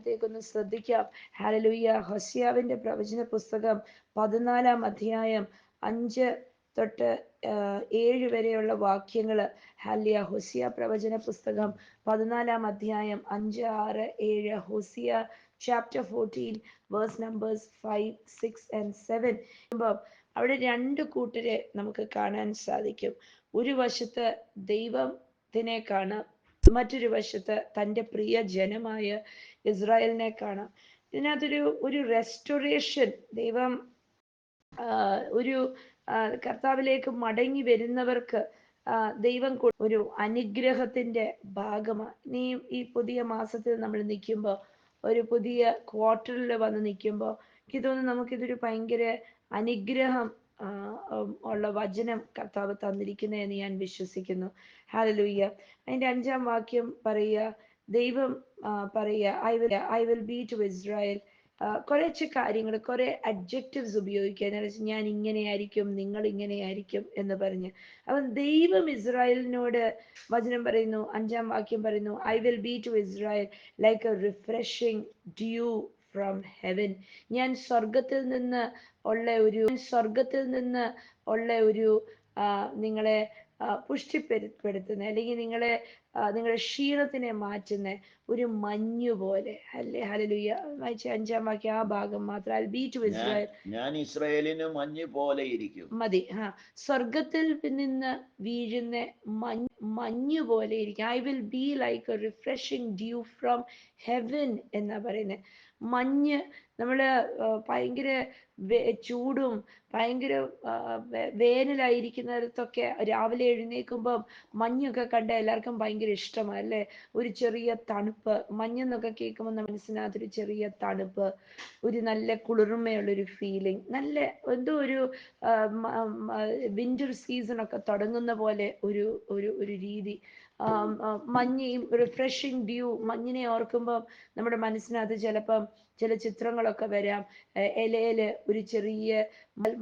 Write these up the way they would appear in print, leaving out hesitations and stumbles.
വചനത്തേക്കൊന്ന് ശ്രദ്ധിക്കാം. ഹല്ലേലൂയ. ഹോശിയാവിന്റെ പ്രവചന പുസ്തകം 14-ാം അധ്യായം 5 തൊട്ട് 7 വരെയുള്ള വാക്യങ്ങള്. ഹല്ലേലൂയ. ഹോശിയ പ്രവചന പുസ്തകം 14-ാം അധ്യായം 5, 6, 7. ഹോശിയ chapter 14 verse numbers 5, 6 and 7. അവിടെ രണ്ട് കൂട്ടരെ നമുക്ക് കാണാൻ സാധിക്കും. ഒരു വശത്ത് ദൈവത്തിനെ കാണാം, മറ്റൊരു വശത്ത് തൻ്റെ പ്രിയ ജനമായ ഇസ്രായേലിനെ കാണാം. ഇതിനകത്തൊരു റെസ്റ്റോറേഷൻ, ദൈവം ഒരു കർത്താവിലേക്ക് മടങ്ങി വരുന്നവർക്ക് ദൈവം ഒരു അനുഗ്രഹത്തിന്റെ ഭാഗമാണ്. ഇനിയും ഈ പുതിയ മാസത്തിൽ നമ്മൾ നിൽക്കുമ്പോൾ, ഒരു പുതിയ ക്വാർട്ടറിൽ വന്ന് നിൽക്കുമ്പോൾ എനിക്ക് തോന്നുന്നു നമുക്കിതൊരു ഭയങ്കര അനുഗ്രഹം ഉള്ള വചനം കർത്താവ് തന്നിരിക്കുന്നതെന്ന് ഞാൻ വിശ്വസിക്കുന്നു. ഹല്ലേലൂയ. അതിന്റെ 5-ാം വാക്യം പറയുക, ദൈവം പറയുക, I will be to Israel. കുറച്ച് കാര്യങ്ങൾ, കുറെ അഡ്ജക്റ്റീവ്സ് ഉപയോഗിക്കുക. എന്ന് വെച്ചാൽ ഞാൻ ഇങ്ങനെയായിരിക്കും, നിങ്ങൾ ഇങ്ങനെയായിരിക്കും എന്ന് പറഞ്ഞ്. അപ്പം ദൈവം ഇസ്രായേലിനോട് വചനം പറയുന്നു, 5-ാം വാക്യം പറയുന്നു, I will be to Israel like a refreshing dew from heaven. ഞാൻ സ്വർഗത്തിൽ നിന്ന് ഉള്ള ഒരു നിങ്ങളെ പുഷ്ടിപ്പെടുത്തുന്ന, അല്ലെങ്കിൽ നിങ്ങളുടെ ക്ഷീണത്തിനെ മാറ്റുന്ന ഒരു മഞ്ഞു പോലെ. ഹല്ലേലൂയ. 5-ാം വാക്യം ആ ഭാഗം മാത്രം. ഐ ബി ടു ഇസ്രായേൽ, ഞാൻ ഇസ്രായേലിന് മഞ്ഞ് പോലെ ഇരിക്കും. മതി. സ്വർഗത്തിൽ നിന്ന് വീഴുന്ന മഞ്ഞു പോലെ ഇരിക്കും. I will be like a refreshing dew from heaven എന്നാ പറയുന്നത്. മഞ്ഞ്, നമ്മള് ഭയങ്കര ചൂടും ഭയങ്കര വേനലായിരിക്കുന്നിടത്തൊക്കെ രാവിലെ എഴുന്നേൽക്കുമ്പം മഞ്ഞൊക്കെ കണ്ട എല്ലാവർക്കും ഭയങ്കര ഇഷ്ടമാണ് അല്ലേ? ഒരു ചെറിയ തണുപ്പ്, മഞ്ഞെന്നൊക്കെ കേൾക്കുമ്പോൾ നമ്മുടെ മനസ്സിനകത്തൊരു ചെറിയ തണുപ്പ്, ഒരു നല്ല കുളിർമയുള്ളൊരു ഫീലിംഗ്, നല്ല എന്തോ ഒരു വിന്റർ സീസൺ ഒക്കെ തുടങ്ങുന്ന പോലെ ഒരു രീതി. മഞ്ഞയും റിഫ്രഷിംഗ് ഡ്യൂ, മഞ്ഞിനെ ഓർക്കുമ്പോൾ നമ്മുടെ മനസ്സിനകത്ത് ചിലപ്പം ചില ചിത്രങ്ങളൊക്കെ വരാം. ഇലയില് ഒരു ചെറിയ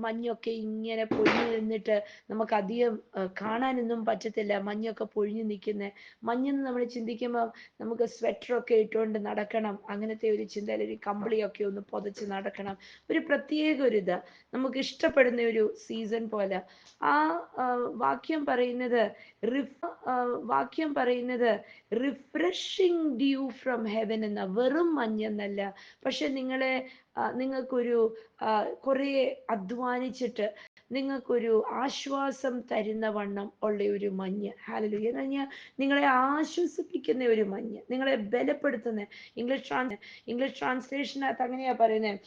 മഞ്ഞൊക്കെ ഇങ്ങനെ പൊഴിഞ്ഞു നിന്നിട്ട് നമുക്ക് അധികം കാണാനൊന്നും പറ്റത്തില്ല. മഞ്ഞൊക്കെ പൊഴിഞ്ഞു നിൽക്കുന്ന മഞ്ഞെന്ന് നമ്മൾ ചിന്തിക്കുമ്പോൾ നമുക്ക് സ്വെറ്ററൊക്കെ ഇട്ടുകൊണ്ട് നടക്കണം, അങ്ങനത്തെ ഒരു ചിന്ത, ഒരു കമ്പിളിയൊക്കെ ഒന്ന് പുതച്ച് നടക്കണം, ഒരു പ്രത്യേക ഒരിത് നമുക്ക് ഇഷ്ടപ്പെടുന്ന ഒരു സീസൺ പോലെ. ആ വാക്യം പറയുന്നത് റിഫ്രഷിംഗ് ഡ്യൂ ഫ്രം ഹെവൻ എന്ന, വെറും മഞ്ഞെന്നല്ല. പക്ഷെ നിങ്ങൾക്കൊരു കുറെ അധ്വാനിച്ചിട്ട് നിങ്ങൾക്കൊരു ആശ്വാസം തരുന്ന വണ്ണം ഉള്ള ഒരു മഞ്ഞ്. ഹല്ലേലൂയ. എന്ന് പറഞ്ഞാൽ നിങ്ങളെ ആശ്വസിപ്പിക്കുന്ന ഒരു മഞ്ഞ്, നിങ്ങളെ ബലപ്പെടുത്തുന്ന. ഇംഗ്ലീഷ് ട്രാൻസ്ലേഷനകത്ത് അങ്ങനെയാ പറയുന്നത്,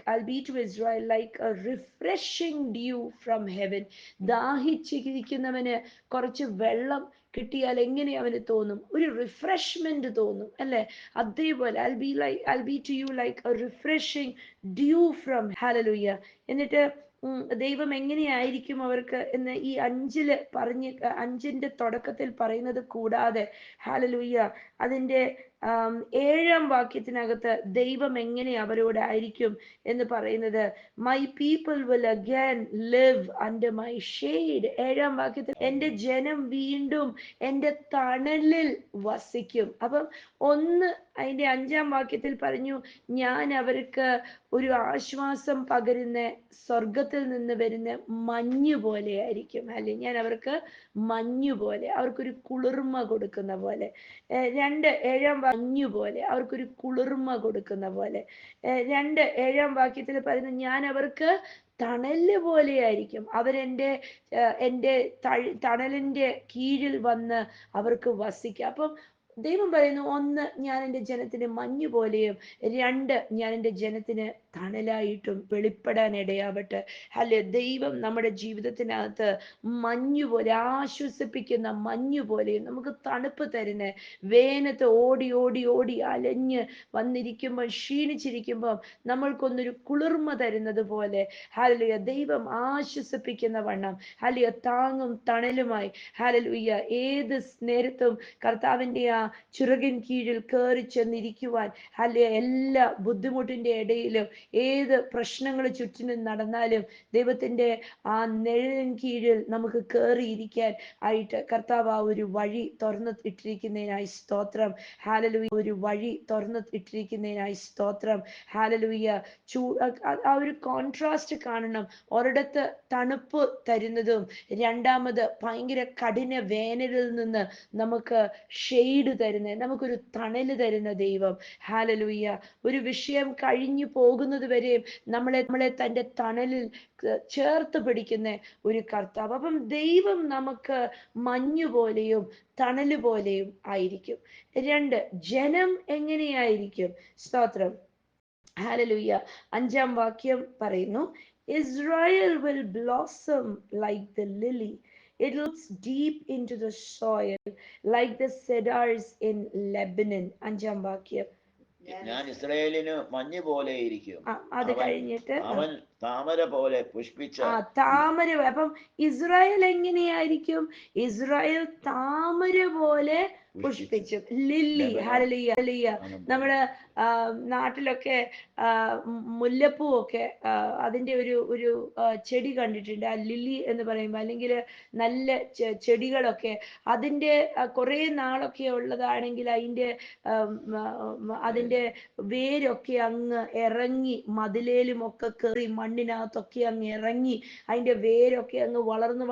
I'll be to Israel like a refreshing dew from heaven. ദാഹിച്ചിരിക്കുന്നവന് കുറച്ച് വെള്ളം കിട്ടിയാൽ എങ്ങനെ അവന് തോന്നും? ഒരു റിഫ്രഷ്മെന്റ് തോന്നും അല്ലെ? അതേപോലെ I'll be to you like a refreshing dew from. Hallelujah. എന്നിട്ട് ദൈവം എങ്ങനെയായിരിക്കും അവർക്ക് എന്ന് ഈ 5-ന്റെ തുടക്കത്തിൽ പറയുന്നത് കൂടാതെ, ഹല്ലേലൂയ, അതിന്റെ 7-ാം വാക്യത്തിനകത്ത് ദൈവം എങ്ങനെ അവരോടായിരിക്കും എന്ന് പറയുന്നത്, my people will again live under my shade. 7-ാം വാക്യത്തിൽ എൻ്റെ ജനം വീണ്ടും എൻ്റെ തണലിൽ വസിക്കും. അപ്പം അതിന്റെ 5-ാം വാക്യത്തിൽ പറഞ്ഞു, ഞാൻ അവർക്ക് ഒരു ആശ്വാസം പകരുന്ന, സ്വർഗത്തിൽ നിന്ന് വരുന്ന മഞ്ഞ് പോലെ ആയിരിക്കും. അല്ലെ, ഞാൻ അവർക്ക് മഞ്ഞു പോലെ, അവർക്കൊരു കുളിർമ കൊടുക്കുന്ന പോലെ. 7-ാം മഞ്ഞു പോലെ, അവർക്കൊരു കുളിർമ കൊടുക്കുന്ന പോലെ. 7-ാം വാക്യത്തിൽ പറയുന്നു, ഞാൻ അവർക്ക് തണല് പോലെയായിരിക്കും. എൻ്റെ തണലിന്റെ കീഴിൽ വന്ന് അവർക്ക് വസിക്കാം. അപ്പം ദൈവം പറയുന്നു, 1, ഞാൻ എൻ്റെ ജനത്തിന് മഞ്ഞു പോലെയും, 2, ഞാൻ എൻ്റെ ജനത്തിന് തണലായിട്ടും വെളിപ്പെടാൻ ഇടയാവട്ടെ. അല്ലെ, ദൈവം നമ്മുടെ ജീവിതത്തിനകത്ത് മഞ്ഞു പോലെ, ആശ്വസിപ്പിക്കുന്ന മഞ്ഞു പോലെയും, നമുക്ക് തണുപ്പ് തരുന്ന, വേനത്ത് ഓടി ഓടി ഓടി അലഞ്ഞ് വന്നിരിക്കുമ്പോൾ, ക്ഷീണിച്ചിരിക്കുമ്പോൾ നമ്മൾക്കൊന്നൊരു കുളിർമ തരുന്നത് പോലെ, ഹല്ലേലൂയ, ദൈവം ആശ്വസിപ്പിക്കുന്ന വണ്ണം, ഹല്ലേലൂയ, താങ്ങും തണലുമായി, ഹല്ലേലൂയ, ഏത് നേരത്തും കർത്താവിൻ്റെ ആ ചിറകിൻ കീഴിൽ കയറി ചെന്നിരിക്കുവാൻ, അല്ലെ എല്ലാ ബുദ്ധിമുട്ടിന്റെ ഇടയിലും ഏത് പ്രശ്നങ്ങൾ ചുറ്റിനും നടന്നാലും ദൈവത്തിന്റെ ആ നിഴലിൻ കീഴിൽ നമുക്ക് കയറിയിരിക്കാൻ ആയിട്ട് കർത്താവ് ആ ഒരു വഴി തുറന്നു ഇട്ടിരിക്കുന്നതിനായി സ്തോത്രം. ഹാലലൂയ. ഒരു വഴി തുറന്നു ഇട്ടിരിക്കുന്നതിനായി സ്തോത്രം. ഹാലലൂയ. ആ ഒരു കോൺട്രാസ്റ്റ് കാണണം. ഒരിടത്ത് തണുപ്പ് തരുന്നതും രണ്ടാമത് ഭയങ്കര കഠിന വേനലിൽ നിന്ന് നമുക്ക് ഷെയ്ഡ് തരുന്ന, നമുക്കൊരു തണല് തരുന്ന ദൈവം. ഹാലലൂയ. ഒരു വിഷയം കഴിഞ്ഞു പോകുന്നത് വരെയും നമ്മളെ തന്റെ തണലിൽ ചേർത്ത് പിടിക്കുന്ന ഒരു കർത്താവ്. അപ്പം ദൈവം നമുക്ക് മഞ്ഞു പോലെയും തണല് പോലെയും ആയിരിക്കും. രണ്ട്, ജനം എങ്ങനെയായിരിക്കും? സ്തോത്രം. ഹല്ലേലൂയ. 5-ാം വാക്യം പറയുന്നു, Israel will blossom like the lily. It roots deep into the soil like the cedars in Lebanon. 5-ാം വാക്യം. ഞാൻ ഇസ്രായേലിന് മഞ്ഞ് പോലെ ഇരിക്കും, അത് കഴിഞ്ഞിട്ട് അവൻ താമര പോലെ പുഷ്പിച്ച. താമര. അപ്പം ഇസ്രായേൽ എങ്ങനെയായിരിക്കും? ഇസ്രായേൽ താമര പോലെ പുഷ്പിച്ചു. ലില്ലി. ഹല്ലേലൂയ. നമ്മള് നാട്ടിലൊക്കെ മുല്ലപ്പൂവൊക്കെ അതിന്റെ ഒരു ചെടി കണ്ടിട്ടുണ്ട്, ആ ലില്ലി എന്ന് പറയുമ്പോൾ. അല്ലെങ്കിൽ നല്ല ചെടികളൊക്കെ അതിന്റെ കുറെ നാളൊക്കെ ഉള്ളതാണെങ്കിൽ അതിന്റെ വേരൊക്കെ അങ്ങ് ഇറങ്ങി മതിലേലും ഒക്കെ കയറി മണ്ണിനകത്തൊക്കെ അങ്ങ് ഇറങ്ങി അതിന്റെ വേരൊക്കെ അങ്ങ് വളർന്ന്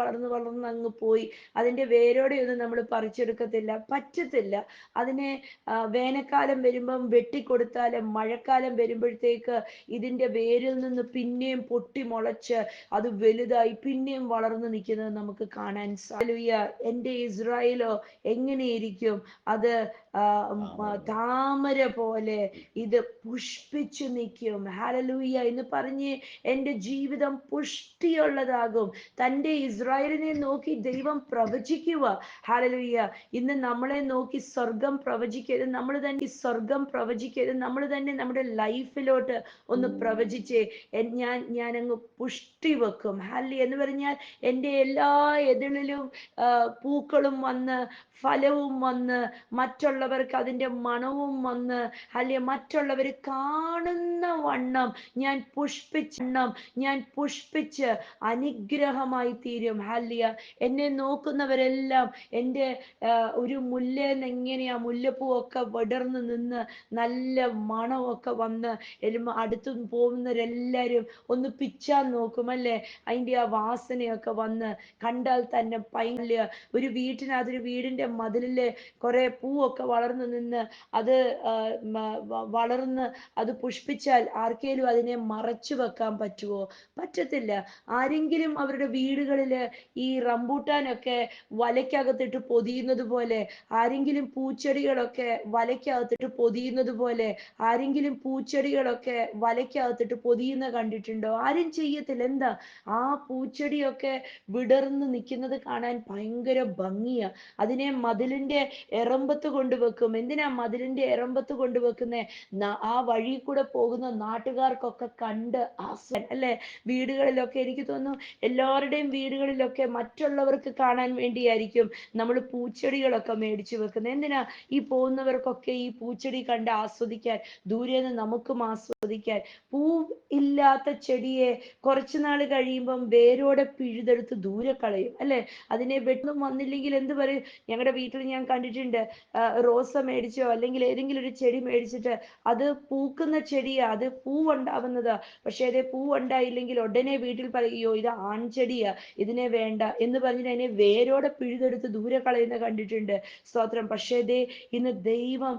അങ്ങ് പോയി. അതിന്റെ വേരോടെ ഒന്നും നമ്മൾ പറിച്ചെടുക്കത്തില്ല, പറ്റത്തില്ല. അതിനെ വേനൽക്കാലം വരുമ്പം വെട്ടിക്കൊടുത്താലും മഴക്കാലം വരുമ്പോഴത്തേക്ക് ഇതിന്റെ വേരിൽ നിന്ന് പിന്നെയും പൊട്ടി മുളച്ച് അത് വലുതായി പിന്നെയും വളർന്നു നിൽക്കുന്നത് നമുക്ക് കാണാൻ സാധിക്കും. എൻ്റെ ഇസ്രായേലോ എങ്ങനെയിരിക്കും? അത് താമര പോലെ ഇത് പുഷ്പിച്ചു നിൽക്കും. ഹല്ലേലൂയ എന്ന് പറഞ്ഞ് എൻ്റെ ജീവിതം പുഷ്ടിയുള്ളതാകും. തൻ്റെ ഇസ്രായേലിനെ നോക്കി ദൈവം പ്രവചിക്കുക. ഹല്ലേലൂയ. ഇന്ന് നമ്മളെ നോക്കി സ്വർഗം പ്രവചിക്കരുത്, നമ്മൾ തന്നെ സ്വർഗം പ്രവചിക്കരുത്. നമ്മൾ തന്നെ നമ്മുടെ ലൈഫിലോട്ട് ഒന്ന് പ്രവചിച്ചേ. ഞാൻ അങ്ങ് പുഷ്ടി വെക്കും. ഹല്ലേലൂയ എന്ന് പറഞ്ഞാൽ എൻ്റെ എല്ലാ എതിളിലും പൂക്കളും വന്ന് ഫലവും വന്ന് മറ്റുള്ളവർക്ക് അതിൻ്റെ മണവും വന്ന്, അല്ലെ മറ്റുള്ളവർ കാണുന്ന വണ്ണം ഞാൻ പുഷ്പിച്ച് അനുഗ്രഹമായി തീരും. ഹല്ലേലൂയ. എന്നെ നോക്കുന്നവരെല്ലാം എൻ്റെ ഒരു മുല്ലേന്ന് എങ്ങനെയാ മുല്ലപ്പൂവൊക്കെ വിടർന്ന് നിന്ന് നല്ല മണമൊക്കെ വന്ന് അടുത്ത് പോകുന്നവരെല്ലാരും ഒന്ന് പിച്ചാൻ നോക്കും, അല്ലേ? അതിൻ്റെ ആ വാസനയൊക്കെ വന്ന് കണ്ടാൽ തന്നെ ഭയങ്കര. ഒരു വീടിന്റെ മതിലില് കുറെ പൂവൊക്കെ വളർന്നു നിന്ന് അത് വളർന്ന് അത് പുഷ്പിച്ചാൽ ആർക്കേലും അതിനെ മറച്ചു വെക്കാൻ പറ്റുമോ? പറ്റത്തില്ല. ആരെങ്കിലും അവരുടെ വീടുകളില് ഈ റംബൂട്ടാനൊക്കെ വലയ്ക്കകത്തിട്ട് പൊതിയുന്നത് പോലെ, ആരെങ്കിലും പൂച്ചെടികളൊക്കെ വലയ്ക്കകത്തിട്ട് പൊതിയുന്നത് പോലെ, ആരെങ്കിലും പൂച്ചെടികളൊക്കെ വലയ്ക്കകത്തിട്ട് പൊതിയുന്ന കണ്ടിട്ടുണ്ടോ? ആരും ചെയ്യത്തില്ല. എന്താ? ആ പൂച്ചെടിയൊക്കെ വിടർന്ന് നിൽക്കുന്നത് കാണാൻ ഭയങ്കര ഭംഗിയാ. അതിനെ മതിലിന്റെ എറമ്പത്ത് കൊണ്ടുവെക്കും. എന്തിനാ മതിലിന്റെ എറമ്പത്ത് കൊണ്ടുവെക്കുന്നേ? ആ വഴി കൂടെ പോകുന്ന നാട്ടുകാർക്കൊക്കെ കണ്ട് അല്ലേ? വീടുകളിലൊക്കെ എനിക്ക് തോന്നുന്നു എല്ലാവരുടെയും വീടുകളിലൊക്കെ മറ്റുള്ളവർക്ക് കാണാൻ വേണ്ടിയായിരിക്കും നമ്മൾ പൂച്ചെടികളൊക്കെ മേടിച്ചു വെക്കുന്നത്. എന്തിനാ? ഈ പോകുന്നവർക്കൊക്കെ ഈ പൂച്ചെടി കണ്ട് ആസ്വദിക്കാൻ, ദൂരെന്ന് നമുക്കും ആസ്വദിക്കാൻ. പൂ ഇല്ലാത്ത ചെടിയെ കുറച്ചു നാൾ കഴിയുമ്പം വേരോടെ പിഴുതെടുത്ത് ദൂരെ കളയും, അല്ലെ? അതിനെ വെട്ടം വന്നില്ലെങ്കിൽ എന്ത് പറയും? ഞങ്ങളുടെ വീട്ടിൽ ഞാൻ കണ്ടിട്ടുണ്ട്, റോസ മേടിച്ചോ അല്ലെങ്കിൽ ഏതെങ്കിലും ഒരു ചെടി മേടിച്ചിട്ട് അത് പൂക്കുന്ന ചെടിയാ, അത് പൂവുണ്ടാവുന്നതാ. പക്ഷെ അതേ പൂവുണ്ടായില്ലെങ്കിൽ ഉടനെ വീട്ടിൽ പറയോ ഇത് ആൺചെടിയാ, ഇതിനെ വേണ്ട എന്ന് പറഞ്ഞിട്ട് അതിനെ വേരോടെ പിഴുതെടുത്ത് ദൂരെ കളയുന്ന കണ്ടിട്ടുണ്ട്. സ്തോത്രം. പക്ഷേ ദേ ഇന്ന് ദൈവം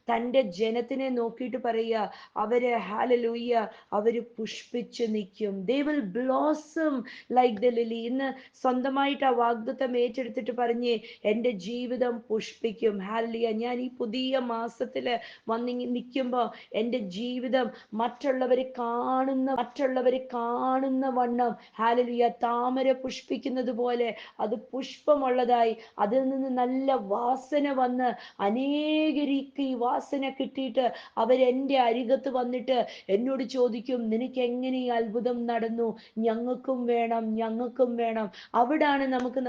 തൻ്റെ ജനത്തിനെ നോക്കിയിട്ട് പറയുക, അവര് ഹല്ലേലൂയ അവര് പുഷ്പിച്ചു നിൽക്കും. they will blossom like the lily. ഇന്ന് സ്വന്തമായിട്ട് ആ വാഗ്ദത്തം ഏറ്റെടുത്തിട്ട് പറഞ്ഞ് എൻ്റെ ജീവിതം പുഷ്പിക്കും. ഹല്ലേലൂയ. ഞാൻ ഈ പുതിയ മാസത്തില് വന്ന് നിൽക്കുമ്പോൾ എൻ്റെ ജീവിതം മറ്റുള്ളവർ കാണും മറ്റുള്ളവർ കാണുന്ന വണ്ണം ഹല്ലേലൂയ താമര പുഷ്പിക്കുന്നത് പോലെ അത് പുഷ്പമുള്ളതായി അതിൽ നിന്ന് നല്ല വാസന വന്ന് അനേകർക്ക് ഈ വാസന കിട്ടിയിട്ട് അവരെന്റെ അരികത്ത് വന്നിട്ട് എന്നോട് ചോദിക്കും, നിനക്ക് എങ്ങനെ ഈ അത്ഭുതം നടന്നു? ഞങ്ങൾക്കും വേണം, ഞങ്ങൾക്കും വേണം. അവിടാണ് നമുക്ക്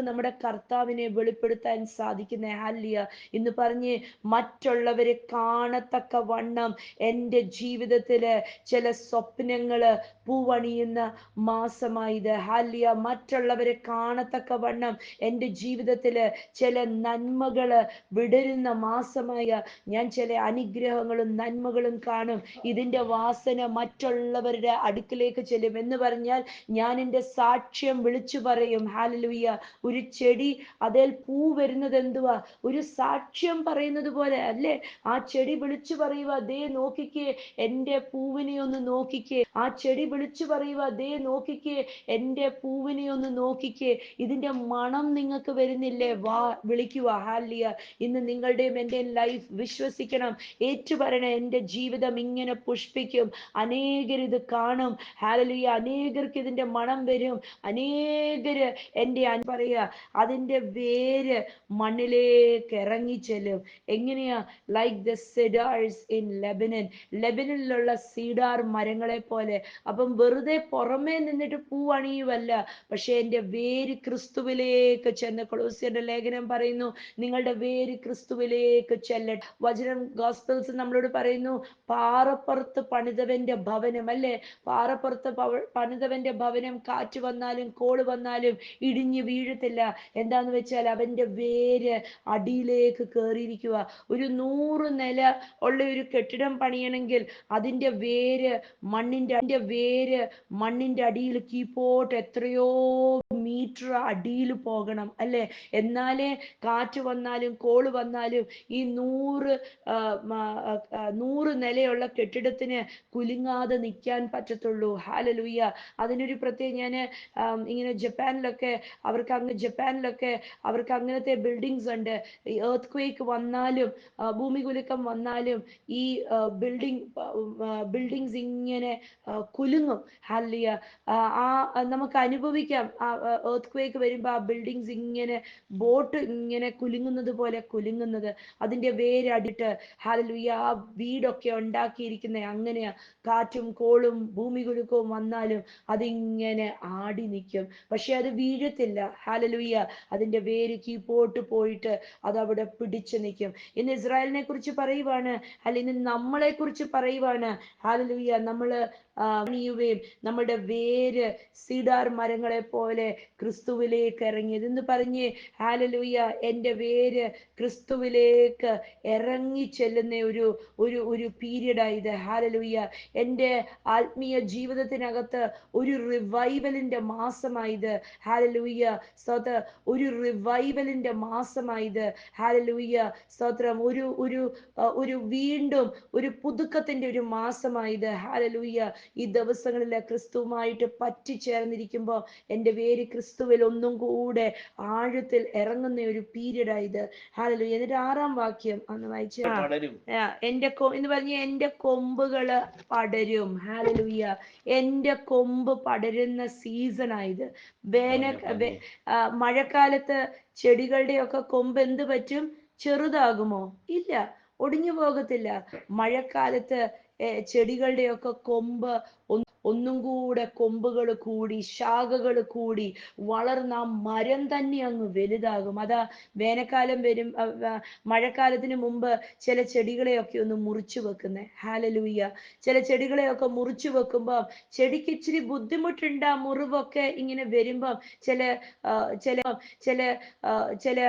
നമ്മുടെ കർത്താവിനെ വെളിപ്പെടുത്താൻ സാധിക്കുന്നത്. ഹല്ലേലൂയ. ഇന്ന് പറഞ്ഞ് മറ്റുള്ളവരെ കാണത്തക്ക വണ്ണം എൻ്റെ ജീവിതത്തില് ചില സ്വപ്നങ്ങള് പൂവണിയുന്ന മാസമായത്. ഹല്ലേലൂയ. മറ്റുള്ളവരെ കാണത്തക്ക വണ്ണം എൻ്റെ ജീവിതത്തില് ചില നന്മകള് വിടരുന്ന മാസമായ ഞാൻ ചില അനുഗ്രഹങ്ങളും നന്മകളും കാണും. ഇതിന്റെ വാസന മറ്റുള്ളവരുടെ അടുക്കിലേക്ക് ചെല്ലും. എന്ന് പറഞ്ഞാൽ ഞാൻ എൻ്റെ സാക്ഷ്യം വിളിച്ചു പറയും. ഹല്ലേലൂയ. ഒരു ചെടി അതിൽ പൂ വരുന്നത് എന്തുവാ? ഒരു സാക്ഷ്യം പറയുന്നത് പോലെ അല്ലേ? ആ ചെടി വിളിച്ചു പറയുക, ദേ നോക്കിക്കേ എൻ്റെ പൂവിനെ ഒന്ന് നോക്കിക്കേ. ആ ചെടി വിളിച്ചു പറയുക, ദേ നോക്കിക്കേ എൻ്റെ പൂവിനെ ഒന്ന് നോക്കിക്കേ. ഇതിന്റെ മണം നിങ്ങൾക്ക് വരുന്നില്ലേ? വാ വിളിക്കുക. ഹല്ലേലൂയ. ഇന്ന് നിങ്ങളുടെയും എൻ്റെയും ലൈഫ് വിശ്വസിക്കണം, ഏറ്റുപറയണം. എൻ്റെ ജീവിതം ഇങ്ങനെ പുഷ്പിക്കും, അനേകർ ഇത് കാണും. ഹല്ലേലൂയ. അനേകർക്ക് ഇതിന്റെ മണം വരും. അനേകര് എൻ്റെ പറയുക അതിന്റെ വേര് മണ്ണിലേക്ക് ഇറങ്ങിച്ചെല്ലും. എങ്ങനെയാ? Like the cedars in Lebanon. ലെബനനിലുള്ള സീഡാർ മരങ്ങളെ പോലെ. അപ്പം വെറുതെ പുറമേ നിന്നിട്ട് പൂ അണിയുവല്ല, പക്ഷെ എൻ്റെ വേര് ക്രിസ്തുവിലേക്ക് ചെന്ന്. കൊളോസ്യരുടെ ലേഖനം പറയുന്നു, നിങ്ങളുടെ വേര് ക്രിസ്തുവിലേക്ക് ചെല്ലട്ടെ. വചനം ഗോസ്പൽസ് നമ്മളോട് പറയുന്നു, പാറപ്പുറത്ത് പണിതവന്റെ ഭവനം അല്ലേ? പാറപ്പുറത്ത് പണിതവന്റെ ഭവനം കാറ്റ് വന്നാലും കോള് വന്നാലും ഇടിഞ്ഞു വീഴത്തില്ല. എന്താന്ന് വെച്ചാൽ അവന്റെ വേര് അടിയിലേക്ക് കയറിയിരിക്കുക. ഒരു 100 നില ഉള്ള ഒരു കെട്ടിടം പണിയണമെങ്കിൽ അതിന്റെ വേര് മണ്ണിന്റെ അടിയിൽ കീപ്പോട്ട് എത്രയോ മീറ്റർ അടിയിൽ പോകണം അല്ലേ? എന്നാലേ കാറ്റ് വന്നാലും കോള് വന്നാലും ഈ 100 നിലയുള്ള കെട്ടിടത്തിന് കുലുങ്ങാതെ നിൽക്കാൻ പറ്റത്തുള്ളൂ. ഹല്ലേലൂയ. അതിനൊരു പ്രത്യേക ഞാൻ ഇങ്ങനെ ജപ്പാനിലൊക്കെ അവർക്ക് അങ്ങനത്തെ ബിൽഡിങ്സ് ഉണ്ട്. ഈ എർത്ത് ക്വേക്ക് വന്നാലും ഭൂമി കുലുക്കം വന്നാലും ഈ ബിൽഡിങ്സ് ഇങ്ങനെ കുലുങ്ങും. ഹല്ലേലൂയ. നമുക്ക് അനുഭവിക്കാം. എർത്ത് ക്വേക്ക് വരുമ്പോ ആ ബിൽഡിങ്സ് ഇങ്ങനെ ബോട്ട് ഇങ്ങനെ കുലുങ്ങുന്നത് പോലെ കുലുങ്ങുന്നത്. അതിന്റെ വേരടിട്ട് ഹല്ലേലൂയ. ആ വീടൊക്കെ ഉണ്ടാക്കിയിരിക്കുന്ന അങ്ങനെയാ. കാറ്റും കോളും ഭൂമി കുലുക്കവും വന്നാലും അതിങ്ങനെ ആടി നിൽക്കും, പക്ഷെ അത് വീഴത്തില്ല. ഹല്ലേലൂയ. അതിന്റെ വേര് കീപ്പോട്ട് പോയിട്ട് അതവിടെ പിടിച്ചു നിൽക്കും. ഇന്ന് ഇസ്രായേലിനെ കുറിച്ച് പറയുവാണ്, അല്ലെങ്കിൽ നമ്മളെ കുറിച്ച് പറയുവാണ്. ഹല്ലേലൂയ. നമ്മള് അണിയുകയും നമ്മുടെ വേര് സീഡാർ മരങ്ങളെ പോലെ ക്രിസ്തുവിലേക്ക് ഇറങ്ങിയത് എന്ന് പറഞ്ഞ്. ഹല്ലേലൂയ. എൻ്റെ വേര് ക്രിസ്തുവിലേക്ക് ഇറങ്ങി ചെല്ലുന്ന ഒരു പീരീഡായത്. ഹല്ലേലൂയ. എൻ്റെ ആത്മീയ ജീവിതത്തിനകത്ത് ഒരു റിവൈവലിന്റെ മാസമായത്. ഹല്ലേലൂയ. സ്തോത്രം. ഒരു റിവൈവലിന്റെ മാസമായത്. ഹല്ലേലൂയ. സ്തോത്രം. ഒരു വീണ്ടും ഒരു പുതുക്കത്തിന്റെ ഒരു മാസമായത്. ഹല്ലേലൂയ. ഈ ദിവസങ്ങളിൽ ക്രിസ്തുവുമായിട്ട് പറ്റിച്ചേർന്നിരിക്കുമ്പോൾ എൻ്റെ വേര് ക്രിസ്തുവിൽ ഒന്നും കൂടെ ആഴത്തിൽ ഇറങ്ങുന്ന ഒരു പീരീഡായത്. ഹല്ലേലൂയ. എന്നിട്ട് 6-ാം വാക്യം ഒന്ന് വായിച്ചു. എന്ന് പറഞ്ഞ എൻ്റെ കൊമ്പുകള് പടരും. ഹല്ലേലൂയ. എൻ്റെ കൊമ്പ് പടരുന്ന സീസണായത്. മഴക്കാലത്ത് ചെടികളുടെ ഒക്കെ കൊമ്പ് എന്ത് പറ്റും? ചെറുതാകുമോ? ഇല്ല, ഒടിഞ്ഞു പോകത്തില്ല. മഴക്കാലത്ത് ചെടികളുടെയൊക്കെ കൊമ്പ് ഒന്നും കൂടെ കൊമ്പുകൾ കൂടി ശാഖകൾ കൂടി വളർന്ന ആ മരം തന്നെ അങ്ങ് വലുതാകും. അതാ വേനൽക്കാലം വരും, മഴക്കാലത്തിന് മുമ്പ് ചില ചെടികളെയൊക്കെ ഒന്ന് മുറിച്ചു വെക്കുന്നേ. ഹല്ലേലൂയ. ചില ചെടികളെയൊക്കെ മുറിച്ചു വെക്കുമ്പോൾ ചെടിക്ക് ഇച്ചിരി ബുദ്ധിമുട്ടുണ്ട്. ആ മുറിവൊക്കെ ഇങ്ങനെ വരുമ്പം ചില ചില ചില ചില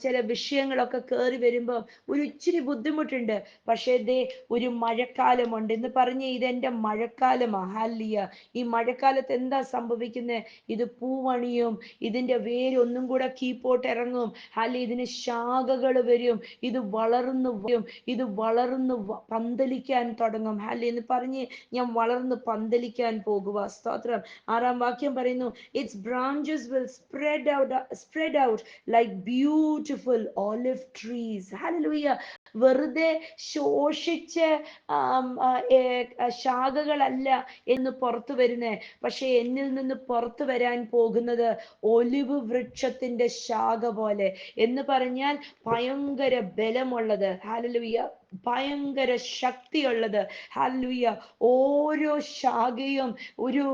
ചില വിഷയങ്ങളൊക്കെ കയറി വരുമ്പം ഒരു ഇച്ചിരി ബുദ്ധിമുട്ടുണ്ട്. പക്ഷേ ദേ ഒരു മഴക്കാലമുണ്ട് എന്ന് പറഞ്ഞ് ഇതെന്റെ മഴക്കാലമാ. ഹല്ലേലൂയ. ഈ മഴക്കാലത്ത് എന്താ സംഭവിക്കുന്നത്? ഇത് പൂവണിയും, ഇതിന്റെ വേര് ഒന്നും കൂടെ കീപ്പോട്ട് ഇറങ്ങും. ഹല്ലേലൂയ. ഇതിന് ശാഖകൾ വരും, ഇത് വളർന്നു പന്തലിക്കാൻ തുടങ്ങും. ഹല്ലേലൂയ എന്ന് പറഞ്ഞ് ഞാൻ വളർന്ന് പന്തലിക്കാൻ പോകുക. സ്തോത്രം. 6-ാം വാക്യം പറയുന്നു, it's branches will spread out like beautiful olive trees. Hallelujah. വെറുതെ ശോഷിച്ച് ശാഖകളല്ല എന്ന് പുറത്തു വരുന്നേ, പക്ഷെ എന്നിൽ നിന്ന് പുറത്തു വരാൻ പോകുന്നത് ഒലിവ് വൃക്ഷത്തിന്റെ ശാഖ പോലെ എന്ന് പറഞ്ഞാൽ ഭയങ്കര ബലമുള്ളത്. ഹല്ലേലൂയ. ഭയങ്കര ശക്തിയുള്ളത്. ഹല്ലേലൂയ. ഓരോ ശാഖയും ഒരു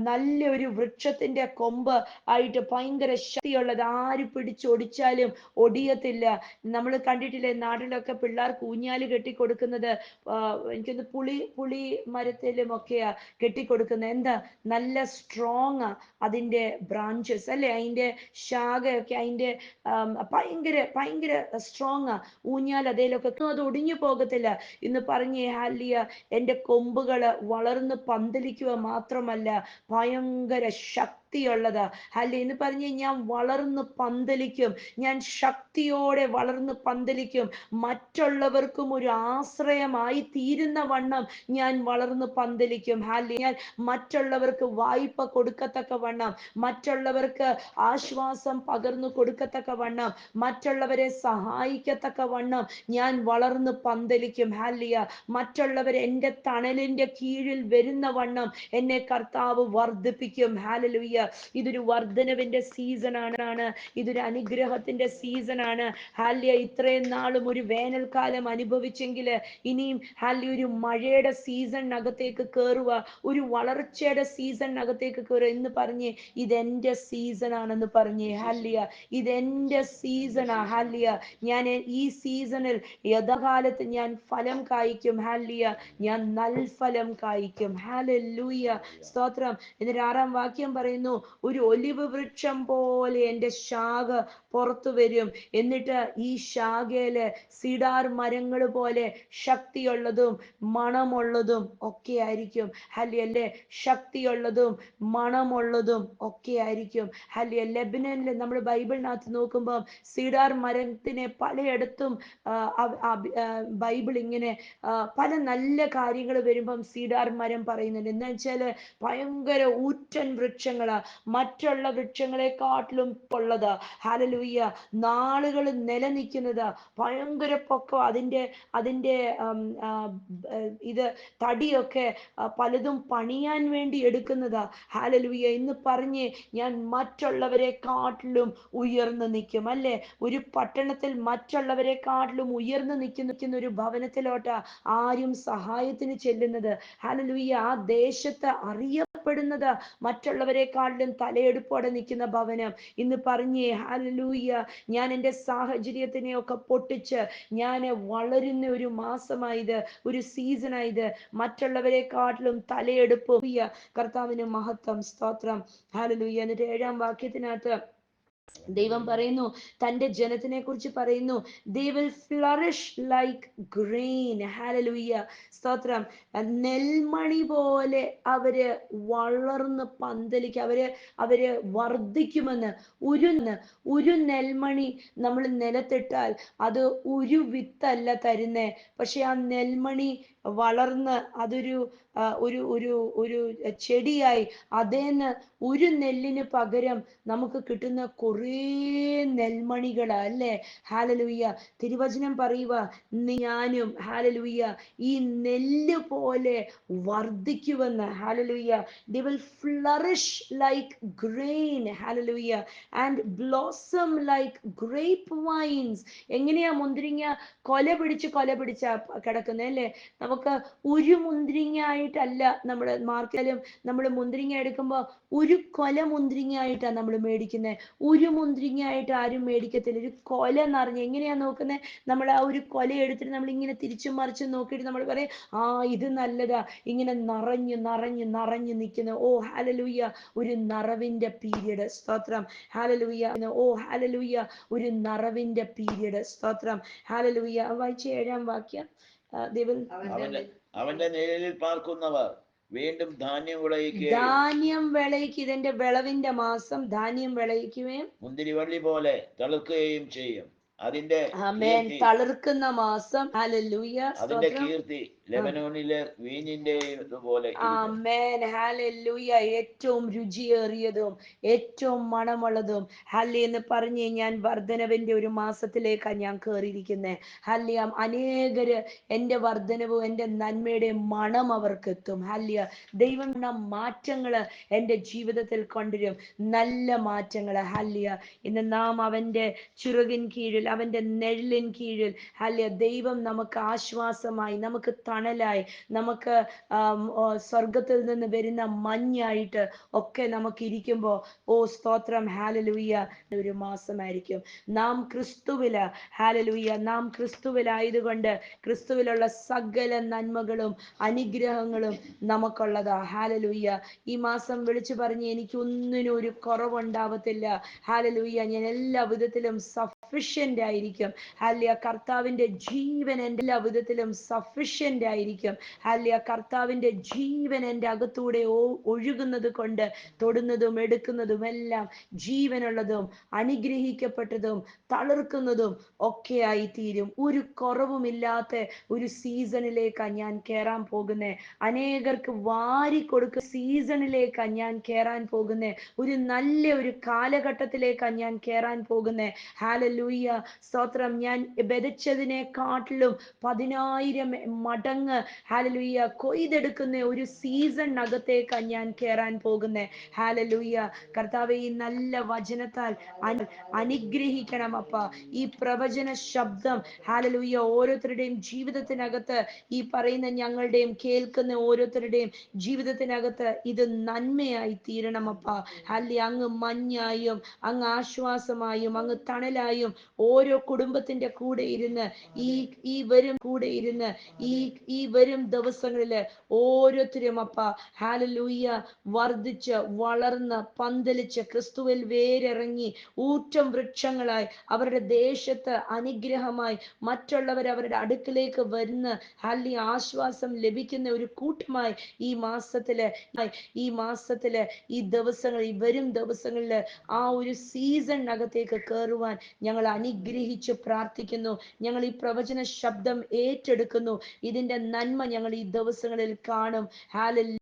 നല്ല ഒരു വൃക്ഷത്തിന്റെ കൊമ്പ് ആയിട്ട് ഭയങ്കര ശക്തിയുള്ളത്. ആര് പിടിച്ചൊടിച്ചാലും ഒടിയത്തില്ല. നമ്മൾ കണ്ടിട്ടില്ലേ നാട്ടിലൊക്കെ പിള്ളേർക്ക് ഊഞ്ഞാല് കെട്ടിക്കൊടുക്കുന്നത്, എനിക്കൊന്ന് പുളി മരത്തിലും ഒക്കെയാ കെട്ടിക്കൊടുക്കുന്നത്. എന്താ? നല്ല സ്ട്രോങ് അതിന്റെ ബ്രാഞ്ചസ് അല്ലെ, അതിന്റെ ശാഖയൊക്കെ അതിന്റെ ഭയങ്കര ഭയങ്കര സ്ട്രോങ് ആ. ഊഞ്ഞാൽ അതേലൊക്കെ അത് ഒടിഞ്ഞു പോകത്തില്ല. ഇന്ന് പറഞ്ഞേ ഹാലിയ, എന്റെ കൊമ്പുകള് വളർന്ന് പന്തലിക്കുക മാത്രമല്ല ഭയങ്കര ശക്തിയുള്ളതാ. ഹാലിയ എന്ന് പറഞ്ഞ് ഞാൻ വളർന്ന് പന്തലിക്കും, ഞാൻ ശക്തിയോടെ വളർന്ന് പന്തലിക്കും. മറ്റുള്ളവർക്കും ഒരു ആശ്രയമായി തീരുന്ന വണ്ണം ഞാൻ വളർന്ന് പന്തലിക്കും. ഹാലിയ, ഞാൻ മറ്റുള്ളവർക്ക് വായ്പ കൊടുക്കത്തക്ക വണ്ണം, മറ്റുള്ളവർക്ക് ആശ്വാസം പകർന്നു കൊടുക്കത്തക്ക വണ്ണം, മറ്റുള്ളവരെ സഹായിക്കത്തക്ക വണ്ണം ഞാൻ വളർന്ന് പന്തലിക്കും. ഹാലിയ, മറ്റുള്ളവർ എൻ്റെ തണലിന്റെ കീഴിൽ വരുന്ന വണ്ണം എന്നെ കർത്താവ് വർദ്ധിപ്പിക്കും. ഹാലലുയ്യ. ഇതൊരു വർധനവിന്റെ സീസൺ ആണ്, ഇതൊരു അനുഗ്രഹത്തിന്റെ സീസൺ ആണ്. ഹാലിയ, ഇത്രയും നാളും ഒരു വേനൽക്കാലം അനുഭവിച്ചെങ്കിൽ ഇനിയും ഹാലിയ ഒരു മഴയുടെ സീസണിനകത്തേക്ക് കയറുക, ഒരു വളർച്ചയുടെ സീസണിനകത്തേക്ക് കയറുക എന്ന് പറഞ്ഞ് ഇതെന്റെ സീസൺ ആണെന്ന് പറഞ്ഞേ. ഹാലിയ, ഇതെന്റെ സീസണാ. ഹാലിയ, ഞാൻ ഈ സീസണിൽ യഥാകാലത്ത് ഞാൻ ഫലം കായ്ക്കും. ഹാലിയ, ഞാൻ നൽഫലം കായ്ക്കും. ഹാലലൂയ. സ്തോത്രം. എന്നിട്ട് 6-ാം വാക്യം പറയുന്നു, ഒരു ഒലിവ് വൃക്ഷം പോലെ എൻ്റെ ശാഖ പുറത്തു വരും. എന്നിട്ട് ഈ ശാഖയില് സിഡാർ മരങ്ങൾ പോലെ ശക്തിയുള്ളതും മണമുള്ളതും ഒക്കെ ആയിരിക്കും. ഹല്ലേലൂയ. ശക്തിയുള്ളതും മണമുള്ളതും ഒക്കെ ആയിരിക്കും. ഹല്ലേലൂയ. ലെബനനിൽ നമ്മൾ ബൈബിളിനകത്ത് നോക്കുമ്പോൾ സീഡാർ മരത്തിനെ പലയിടത്തും ബൈബിൾ ഇങ്ങനെ പല നല്ല കാര്യങ്ങൾ വരുമ്പം സീഡാർ മരം പറയുന്നുണ്ട്. എന്ന് വെച്ചാല് ഭയങ്കര ഊറ്റൻ വൃക്ഷങ്ങളാ, മറ്റുള്ള വൃക്ഷങ്ങളെക്കാട്ടിലും ഉള്ളതാ. ഹല്ലേലൂയ. നാളുകൾ നിലനിൽക്കുന്നതാ, ഭയങ്കര പൊക്കം. അതിന്റെ ഇത് തടിയൊക്കെ പലതും പണിയാൻ വേണ്ടി എടുക്കുന്നതാ. ഹല്ലേലൂയ. എന്ന് പറഞ്ഞ് ഞാൻ മറ്റുള്ളവരെക്കാട്ടിലും ഉയർന്നു നിൽക്കും. അല്ലെ, ഒരു പട്ടണത്തിൽ മറ്റുള്ളവരെക്കാട്ടിലും ഉയർന്നു നിൽക്കുന്ന ഒരു ഭവനത്തിലോട്ടാ ആരും സഹായത്തിന് ചെല്ലുന്നത്. ഹല്ലേലൂയ. ആ ദേശത്ത് അറിയപ്പെടുന്നത് മറ്റുള്ളവരെക്കാട്ടിലും തലയെടുപ്പോടെ നിൽക്കുന്ന ഭവനം. ഇന്ന് പറഞ്ഞേ ഹല്ലേലൂയ, ഞാൻ എൻ്റെ സാഹചര്യത്തിനെ ഒക്കെ പൊട്ടിച്ച് ഞാൻ വളരുന്ന ഒരു മാസമായത്, ഒരു സീസണായത്. മറ്റുള്ളവരെക്കാട്ടിലും തലയെടുപ്പ്. കർത്താവിന് മഹത്വം. സ്തോത്രം. ഹല്ലേലൂയ. എന്നിട്ട് 7-ാം വാക്യത്തിനകത്ത് ദൈവം പറയുന്നു, തന്റെ ജനത്തിനെ കുറിച്ച് പറയുന്നു, they will flourish like grain. Hallelujah. സ്തോത്രം. നെൽമണി പോലെ അവര് വളർന്ന് പന്തലിക്കും. അവര് വർദ്ധിക്കുമെന്ന്. ഒരു നെൽമണി നമ്മൾ നിലത്തിട്ടാൽ അത് ഒരു വിത്തല്ല തരുന്നേ, പക്ഷെ ആ നെൽമണി വളർന്ന് അതൊരു ഒരു ഒരു ഒരു ചെടിയായി അതേന്ന് ഒരു നെല്ലിന് പകരം നമുക്ക് കിട്ടുന്ന കുറേ നെൽമണികളാ. അല്ലേ? ഹാലലൂയ. തിരുവചനം പറയുക, ഞാനും ഹാലലൂയ ഈ നെല്ല് പോലെ വർദ്ധിക്കുമെന്ന്. Hallelujah. they will flourish like grain. Hallelujah. and blossom like grape vines. എങ്ങനെയാ മുന്തിരിങ്ങ കൊല പിടിച്ച കിടക്കുന്നത് അല്ലേ? നമുക്ക് ഒരു മുന്തിരിങ്ങ ആയിട്ടല്ല നമ്മൾ മാർക്കറ്റിലും നമ്മൾ മുന്തിരിങ്ങ എടുക്കുമ്പോൾ ഒരു കൊല മുന്തിരിങ്ങ ആയിട്ടാണ് നമ്മൾ മേടിക്കുന്നത്. ഒരു മുന്തിരിങ്ങ ആയിട്ട് ആരും മേടിക്കത്തില്ല. ഒരു കൊല നിറഞ്ഞ് എങ്ങനെയാ നോക്കുന്നത്? നമ്മൾ ആ ഒരു കൊല എടുത്തിട്ട് നമ്മൾ ഇങ്ങനെ തിരിച്ചും മറിച്ചും നോക്കിയിട്ട് നമ്മൾ പറയും, ആ ഇത് നല്ലതാ. ഇങ്ങനെ നിറഞ്ഞു നിറഞ്ഞു നിറഞ്ഞു നിൽക്കുന്ന, ഓ ഹല്ലേലൂയ, ഒരു നിറവിന്റെ പീരിയഡ്. സ്തോത്രം. ഹല്ലേലൂയ. ഓ ഹല്ലേലൂയ, ഒരു നിറവിന്റെ പീരിയഡ്. സ്തോത്രം. ഹല്ലേലൂയ. വായിച്ച 7-ാം വാക്യം. അവന്റെ നിഴലിൽ പാർക്കുന്നവർ വീണ്ടും ധാന്യം വിളയിക്കുകയും. ധാന്യം വിളയിക്കും. ഇതിന്റെ വിളവിന്റെ മാസം ധാന്യം വിളയിക്കുകയും മുന്തിരിവള്ളി പോലെ തളിർക്കുകയും ചെയ്യും. അതിന്റെ ആമേൻ. തളിർക്കുന്ന മാസം. ഹല്ലേലൂയ. അതിന്റെ സ്തോത്രം. കീർത്തി ലെബനോനിലെ വീഞ്ഞിന്റെ പോലെ ഇരിക്കും. ആമേൻ, ഹല്ലേലൂയ. ഏറ്റവും രുചിയേറിയതും ഏറ്റവും മണമുള്ളതും ഹല്ലി എന്ന് പറഞ്ഞ് ഞാൻ വർധനവിന്റെ ഒരു മാസത്തിലേക്കാണ് ഞാൻ കയറിയിരിക്കുന്നത്. ഹല്ലിയ, അനേകര് എൻ്റെ വർധനവും എൻ്റെ നന്മയുടെ മണം അവർക്ക് എത്തും. ഹല്ലിയ, ദൈവം മാറ്റങ്ങള് എൻ്റെ ജീവിതത്തിൽ കൊണ്ടുവരും, നല്ല മാറ്റങ്ങള്. ഹല്ലിയ, ഇന്ന് നാം അവൻ്റെ ചിറകിൻ കീഴിൽ, അവൻ്റെ നെഴലിൻ കീഴിൽ, ഹല്ലിയ, ദൈവം നമുക്ക് ആശ്വാസമായി, നമുക്ക് തണലായി, നമുക്ക് സ്വർഗത്തിൽ നിന്ന് വരുന്ന മഞ്ഞായിട്ട് ഒക്കെ നമുക്ക് ഇരിക്കുമ്പോൾ, ഓ സ്തോത്രം, ഹാലലൂയ, ഒരു മാസമായിരിക്കും. നാം ക്രിസ്തുവില്, ഹാലലൂയ, നാം ക്രിസ്തുവിലായതുകൊണ്ട് ക്രിസ്തുവിലുള്ള സകല നന്മകളും അനുഗ്രഹങ്ങളും നമുക്കുള്ളതാ. ഹാലലൂയ. ഈ മാസം വിളിച്ചു പറഞ്ഞ് എനിക്കൊന്നിനും ഒരു കുറവുണ്ടാവത്തില്ല. ഹാലലൂയ, ഞാൻ എല്ലാ വിധത്തിലും സഫിഷ്യന്റ് ആയിരിക്കും. ഹാലിയ, കർത്താവിന്റെ ജീവൻ എൻ്റെ എല്ലാ വിധത്തിലും സഫിഷ്യന്റ് ആയിരിക്കും. ഹാലിയ, കർത്താവിന്റെ ജീവൻ എൻ്റെ അകത്തൂടെ ഒഴുകുന്നത് കൊണ്ട് തൊടുന്നതും എടുക്കുന്നതും എല്ലാം ജീവനുള്ളതും അനുഗ്രഹിക്കപ്പെട്ടതും തളിർക്കുന്നതും ഒക്കെയായി തീരും. ഒരു കുറവുമില്ലാത്ത ഒരു സീസണിലേക്കാണ് ഞാൻ കയറാൻ പോകുന്നത്. അനേകർക്ക് വാരി കൊടുക്കുന്ന സീസണിലേക്കാണ് ഞാൻ കയറാൻ പോകുന്നത്. ഒരു നല്ല ഒരു കാലഘട്ടത്തിലേക്കാണ് ഞാൻ കയറാൻ പോകുന്നത്. ഹാലലൂയ, സ്തോത്രം. ഞാൻ വിതച്ചതിനെക്കാട്ടിലും 10,000 മടങ്ങ്, ഹാലലൂയ, കൊയ്തെടുക്കുന്ന ഒരു സീസണിനകത്തേക്കാണ് ഞാൻ കയറാൻ പോകുന്നത്. ഹാലലൂയ. കർത്താവെ, ഈ നല്ല വചനത്താൽ അനുഗ്രഹിക്കണം അപ്പ. ഈ പ്രവചന ശബ്ദം, ഹാലലൂയ, ഓരോരുത്തരുടെയും ജീവിതത്തിനകത്ത്, ഈ പറയുന്ന ഞങ്ങളുടെയും കേൾക്കുന്ന ഓരോരുത്തരുടെയും ജീവിതത്തിനകത്ത് ഇത് നന്മയായി തീരണം അപ്പ. ഹാലി, അങ്ങ് മഞ്ഞായും അങ്ങ് ആശ്വാസമായും അങ്ങ് തണലായും ഓരോ കുടുംബത്തിന്റെ കൂടെ ഇരുന്ന്, ഈ വരും കൂടെ ഇരുന്ന് ഈ വരും ദിവസങ്ങളില് ഓരോരുത്തരും അപ്പ, ഹാലലൂയ, വർദ്ധിച്ച് വളർന്ന് പന്തലിച്ച് ക്രിസ്തുവിൽ വേരിറങ്ങി ഊറ്റം വൃക്ഷങ്ങളായി അവരുടെ ദേശത്ത് അനുഗ്രഹമായി മറ്റുള്ളവർ അവരുടെ അടുക്കിലേക്ക് വരുന്ന ഹല്ലി ആശ്വാസം ലഭിക്കുന്ന ഒരു കൂട്ടമായി ഈ മാസത്തില് ഈ ദിവസങ്ങൾ, ഈ വരും ദിവസങ്ങളില് ആ ഒരു സീസണിനകത്തേക്ക് കയറുവാൻ ഞങ്ങൾ അനുഗ്രഹിച്ച് പ്രാർത്ഥിക്കുന്നു. ഞങ്ങൾ ഈ പ്രവചന ശബ്ദം ഏറ്റെടുക്കുന്നു. ഇതിന്റെ നന്മ ഞങ്ങൾ ഈ ദിവസങ്ങളിൽ കാണും. ഹാലലൂയ.